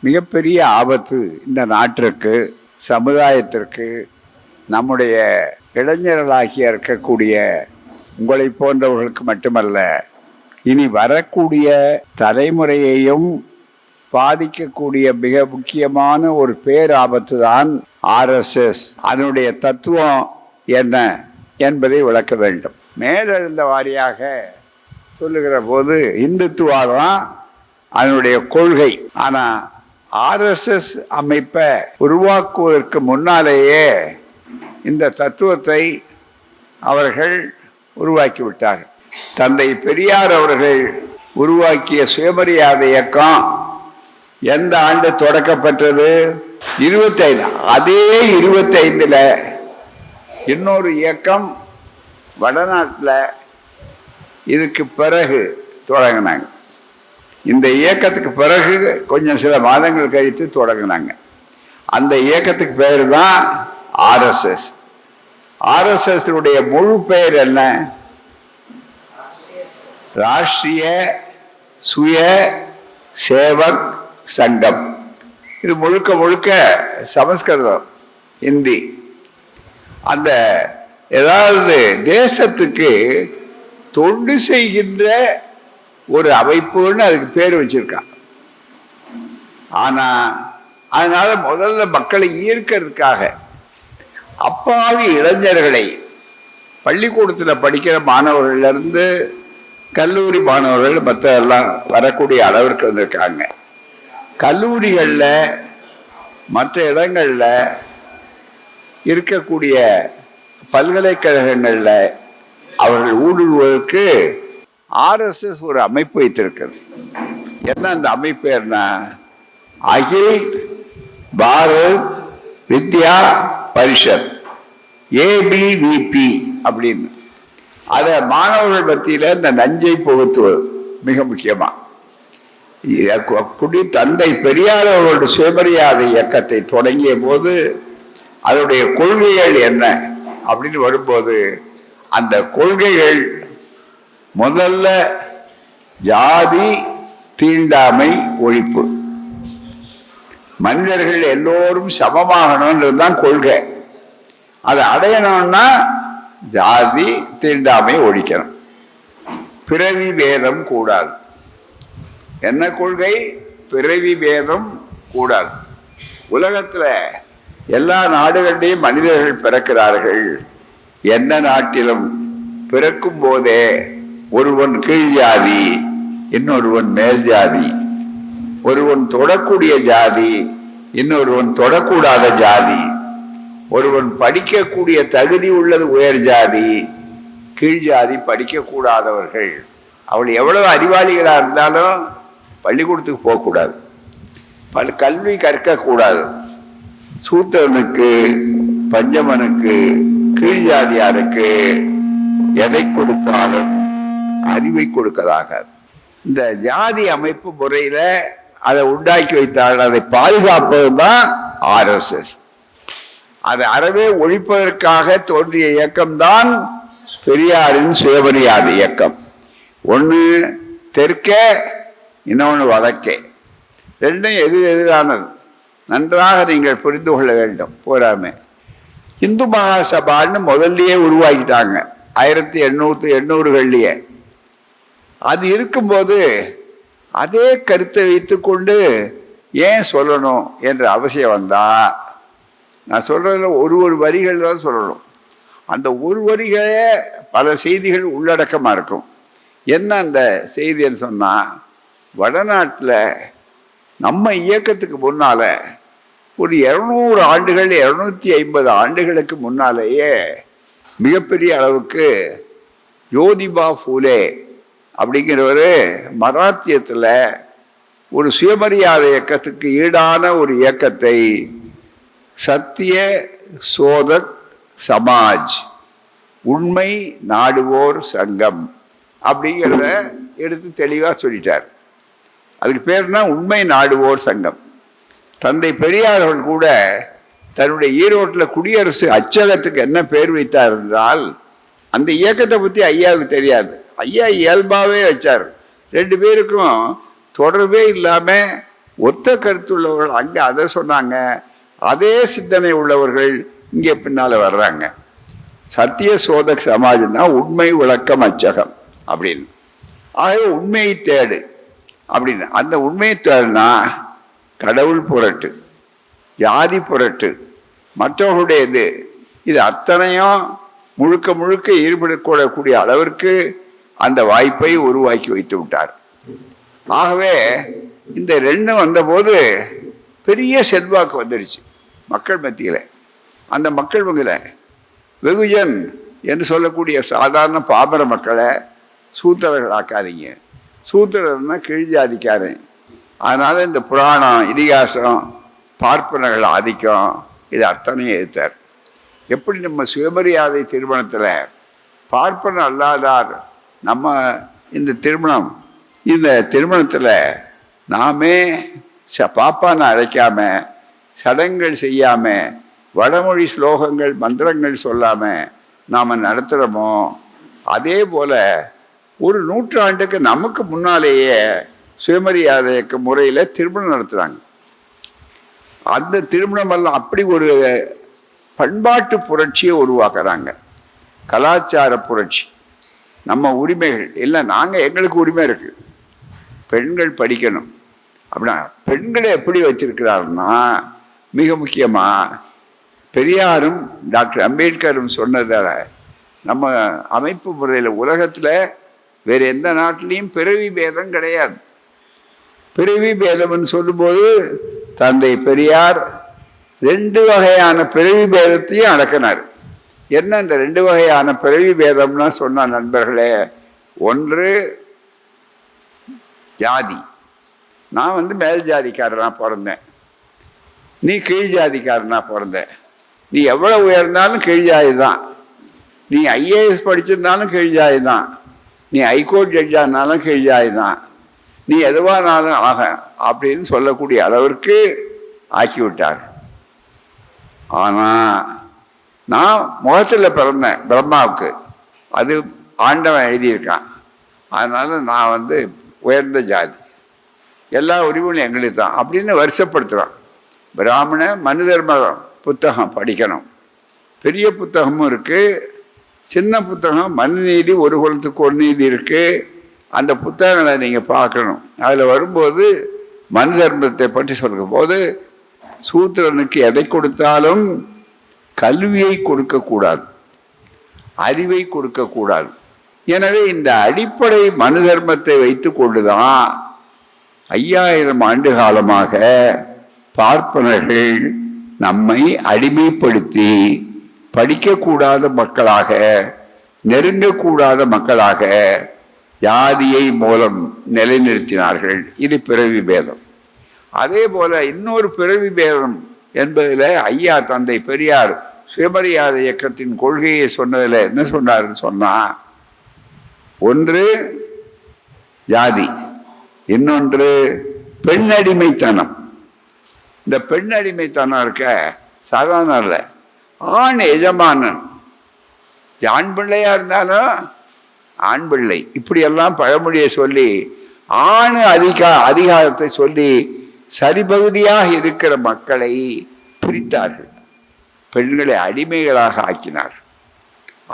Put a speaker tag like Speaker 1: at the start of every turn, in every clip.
Speaker 1: மிகப்பெரிய ஆபத்து இந்த நாட்டிற்கு, சமுதாயத்திற்கு, நம்முடைய இளைஞர்களாகிய இருக்கக்கூடிய உங்களை போன்றவர்களுக்கு மட்டுமல்ல, இனி வரக்கூடிய தலைமுறையையும் பாதிக்கக்கூடிய மிக முக்கியமான ஒரு பேராபத்து தான் RSS. அதனுடைய தத்துவம் என்ன என்பதை விளக்க வேண்டும். மேலெழுந்த வாரியாக சொல்லுகிற போது இந்துத்துவா தான் அதனுடைய கொள்கை. ஆனால் RSS அமைப்பை உருவாக்குவதற்கு முன்னாலேயே இந்த தத்துவத்தை அவர்கள் உருவாக்கிவிட்டார்கள். தந்தை பெரியார் அவர்கள் உருவாக்கிய சுயமரியாதை இயக்கம் எந்த ஆண்டு தொடக்கப்பட்டது? 25. அதே 25ல் இன்னொரு இயக்கம் வடநாட்டில் இதுக்கு பிறகு தொடங்கினாங்க. இந்த இயக்கத்துக்கு பிறகு கொஞ்சம் சில மாதங்கள் கழித்து தொடங்கினாங்க. அந்த இயக்கத்துக்கு பேர் தான் RSS. RSS-உடைய முழு பெயர் என்ன? ராஷ்டிரிய சுய சேவக் சங்கம். இது முழுக்க முழுக்க சமஸ்கிருதம், ஹிந்தி. அந்த ஏதாவது தேசத்துக்கு தொண்டு செய்கின்ற ஒரு அமைப்புன்னு அதுக்கு பேர் வச்சிருக்கான். ஆனா அதனால முதல்ல மக்களை ஈர்க்கிறதுக்காக அப்பாவி இளைஞர்களை பள்ளிக்கூடத்தில் படிக்கிற மாணவர்கள்ல இருந்து கல்லூரி மாணவர்கள் மற்ற எல்லாம் வரக்கூடிய அளவிற்கு வந்திருக்காங்க. கல்லூரிகளில் மற்ற இடங்களில் இருக்கக்கூடிய பல்கலைக்கழகங்களில் அவர்கள் ஊடுருவதற்கு RSS ஒரு அமைப்பு வைத்திருக்கிறது. என்ன அந்த அமைப்பு? என்ன? அகில் பாரத் வித்யா பரிஷத், ABVP அப்படின்னு. அதை மாணவர்கள் மத்தியில் இந்த நஞ்சை புகுத்துவது மிக முக்கியமாக. அப்படி தந்தை பெரியார் அவர்களுடைய சுயமரியாதை இயக்கத்தை தொடங்கிய போது அதனுடைய கொள்கைகள் என்ன அப்படின்னு வரும்போது, அந்த கொள்கைகள் முதல்ல ஜாதி தீண்டாமை ஒழிப்பு, மனிதர்கள் எல்லோரும் சமமாகணும்ன்றது தான் கொள்கை. அதை அடையணும்னா ஜாதி தீண்டாமை ஒழிக்கணும். பிறவி பேதம் கூடாது. என்ன கொள்கை? பிறவி பேதம் கூடாது. உலகத்தில் எல்லா நாடுகளிலேயும் மனிதர்கள் பிறக்கிறார்கள். எந்த நாட்டிலும் பிறக்கும் போதே ஒருவன் கீழ் ஜாதி, இன்னொருவன் மேல் ஜாதி, ஒருவன் தொடக்கூடிய ஜாதி, இன்னொருவன் தொடக்கூடாத ஜாதி, ஒருவன் படிக்கக்கூடிய தகுதி உள்ளது உயர் ஜாதி, கீழ் ஜாதி படிக்கக்கூடாதவர்கள். அவள் எவ்வளவு அறிவாளிகளாக இருந்தாலும் பள்ளிக்கூடத்துக்கு போகக்கூடாது, கல்வி கற்கக்கூடாது. சூத்திரனுக்கு பஞ்சமனுக்கு கீழ் ஜாதியாருக்கு எதை கொடுத்தாலும் அறிவை கொடுக்கதாக. இந்த ஜாதி அமைப்பு முறையில் அதை உண்டாக்கி வைத்தால் அதை பாதுகாப்பது தான் RSS. அதை அறவே ஒழிப்பதற்காக தோன்றிய இயக்கம்தான் பெரியாரின் சுயமரியாதை இயக்கம். ஒன்று தெற்கே, இன்னொன்று வடக்கே. ரெண்டும் எதிரானது. நன்றாக நீங்கள் புரிந்து கொள்ள வேண்டும். போராமே இந்து மகாசபான்னு முதல்லயே உருவாக்கிட்டாங்க 1880களிலேயே. அது இருக்கும்போது அதே கருத்தை வைத்து கொண்டு ஏன் சொல்லணும் என்ற அவசியம் வந்தா, நான் சொல்றதுல ஒரு வரிகள் தான் சொல்லணும். அந்த ஒரு வரிகளே பல செய்திகள் உள்ளடக்கமாக இருக்கும். என்ன அந்த செய்தின்னு சொன்னா, வடநாட்டில் நம்ம இயக்கத்துக்கு முன்னால ஒரு 200 ஆண்டுகள் 250 ஆண்டுகளுக்கு முன்னாலேயே மிகப்பெரிய அளவுக்கு ஜோதிபா ஃபூலே அப்படிங்கிறவர் மராத்தியத்தில் ஒரு சுயமரியாதை இயக்கத்துக்கு ஈடான ஒரு இயக்கத்தை சத்திய சோதக் சமாஜ், உண்மை நாடுவோர் சங்கம் அப்படிங்கிறத எடுத்து தெளிவாக சொல்லிட்டார். அதுக்கு பேர்னா உண்மை நாடுவோர் சங்கம். தந்தை பெரியார் அவர்கள் கூட தன்னுடைய ஈரோட்டில் குடியரசு அச்சகத்துக்கு என்ன பேர் வைத்தார் என்றால், அந்த இயக்கத்தை பற்றி ஐயாவுக்கு தெரியாது. ஐயா இயல்பாகவே வச்சார். 2 பேருக்கும் தொடர்பே இல்லாமல் ஒத்த கருத்துள்ளவர்கள் அங்கே அதை சொன்னாங்க, அதே சிந்தனை உள்ளவர்கள் இங்கே பின்னால வர்றாங்க. சத்திய சோதக சமாஜம் தான் உண்மை விளக்கம் அச்சகம் அப்படின்னு. ஆகவே உண்மையை தேடு அப்படின்னு. அந்த உண்மையை தேடுனா கடவுள் புரட்டு, ஜாதி புரட்டு, மற்றவர்களுடைய இது அத்தனையும் முழுக்க முழுக்க ஈடுபடக்கூடக்கூடிய அளவிற்கு அந்த வாய்ப்பை உருவாக்கி வைத்து விட்டார். ஆகவே இந்த ரெண்டும் வந்தபோது பெரிய செல்வாக்கு வந்துடுச்சு மக்கள் மத்தியில். அந்த மக்கள் மத்தியில் வெகுஜன் என்று சொல்லக்கூடிய சாதாரண பாமர மக்களை சூத்திரர்கள் ஆக்காதீங்க. சூத்திரர்னா கீழ்ஜாதிக்காரன். அதனால இந்த புராணம், இதிகாசம், பார்ப்பனர்கள் ஆதிக்கம் இது அத்தனையும் எதிர்த்தார். எப்படி நம்ம சுயமரியாதை திருமணத்தில் பார்ப்பன அல்லாதார் நம்ம இந்த திருமணத்தில் நாமே பாப்பான்னு அழைக்காம, சடங்குகள் செய்யாம, வடமொழி ஸ்லோகங்கள் மந்திரங்கள் சொல்லாம நாம் நடத்துகிறோமோ, அதே போல ஒரு நூற்றாண்டுக்கு நமக்கு முன்னாலேயே சுயமரியாதை முறையில் திருமணம் நடத்துகிறாங்க. அந்த திருமணம் எல்லாம் அப்படி ஒரு பண்பாட்டு புரட்சியை உருவாக்குறாங்க. கலாச்சார புரட்சி. நம்ம உரிமைகள் இல்லை, நாங்கள் எங்களுக்கு உரிமை இருக்கு, பெண்கள் படிக்கணும் அப்படின்னா பெண்களை எப்படி வச்சிருக்கிறாருன்னா, மிக முக்கியமாக பெரியாரும் டாக்டர் அம்பேத்கரும் சொன்னதால நம்ம அமைப்பு முறையில் உலகத்தில் வேறு எந்த நாட்டிலையும் பிறவி பேதம் கிடையாது. பிறவி பேதம்னு சொல்லும்போது தந்தை பெரியார் 2 வகையான பிறவி பேதத்தையும் அடக்கினார். என்ன இந்த 2 வகையான பிறவி பேதம்னா சொன்ன நண்பர்களே, ஒன்று ஜாதி. நான் மேல் ஜாதிக்காரனா பிறந்தேன், நீ கீழ் ஜாதிக்காரனா பிறந்த. நீ எவ்வளோ உயர்ந்தாலும் கீழ் ஜாதி தான். நீ ஐஏஎஸ் படிச்சிருந்தாலும் கீழ் ஜாதி தான். நீ ஹைகோர்ட் ஜட்ஜானாலும் கீழ் ஜாதி தான். நீ எதுவானாலும் ஆக அப்படின்னு சொல்லக்கூடிய அளவிற்கு ஆக்கிவிட்டார். ஆனால் நான் முகத்தில் பிறந்தேன் பிரம்மாவுக்கு, அது ஆண்டவன் எழுதியிருக்கான். அதனால நான் உயர்ந்த ஜாதி, எல்லா உரிமையும் எங்களுக்கு தான் அப்படின்னு வருஷப்படுத்துகிறான். பிராமண மனு தர்ம புத்தகம் படிக்கணும். பெரிய புத்தகமும் இருக்குது, சின்ன புத்தகம் மனு நீதி, ஒரு குலத்துக்கு ஒரு நீதி இருக்குது. அந்த புத்தகங்களை நீங்கள் பார்க்கணும். அதில் வரும்போது மனு தர்மத்தை பற்றி சொல்லும் போது சூத்திரனுக்கு எதை கொடுத்தாலும் கல்வியை கொடுக்கக்கூடாது, அறிவை கொடுக்கக்கூடாது. எனவே இந்த அடிப்படை மனு தர்மத்தை வைத்து கொண்டுதான் 5000 ஆண்டு காலமாக பார்ப்பனர்கள் நம்மை அடிமைப்படுத்தி படிக்கக்கூடாத மக்களாக, நெருங்கக்கூடாத மக்களாக ஜாதியை மூலம் நிலைநிறுத்தினார்கள். இது பிறவி பேதம். அதே போல இன்னொரு பிறவி பேதம் என்பதில் ஐயா தந்தை பெரியார் சுயமரியாதை இயக்கத்தின் கொள்கையை சொன்னதில் என்ன சொன்னாருன்னு சொன்னா, ஒன்று ஜாதி, இன்னொன்று பெண் அடிமைத்தனம். இந்த பெண் அடிமைத்தனம் இருக்க சாதாரண இல்லை. ஆண் எஜமானன், ஆண் பிள்ளையா இருந்தாலும் ஆண் பிள்ளை, இப்படியெல்லாம் பழமொழியை சொல்லி ஆண் அதிகாரத்தை சொல்லி சரிபகுதியாக இருக்கிற மக்களை பிரித்தார்கள். பெண்களை அடிமைகளாக ஆக்கினார்.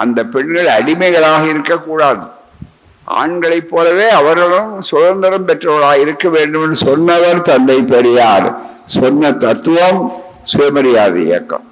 Speaker 1: அந்த பெண்கள் அடிமைகளாக இருக்கக்கூடாது, ஆண்களைப் போலவே அவர்களும் சுதந்திரம் பெற்றவர்களாக இருக்க வேண்டும் என்று சொன்னவர் தந்தை பெரியார். சொன்ன தத்துவம் சுயமரியாதை இயக்கம்.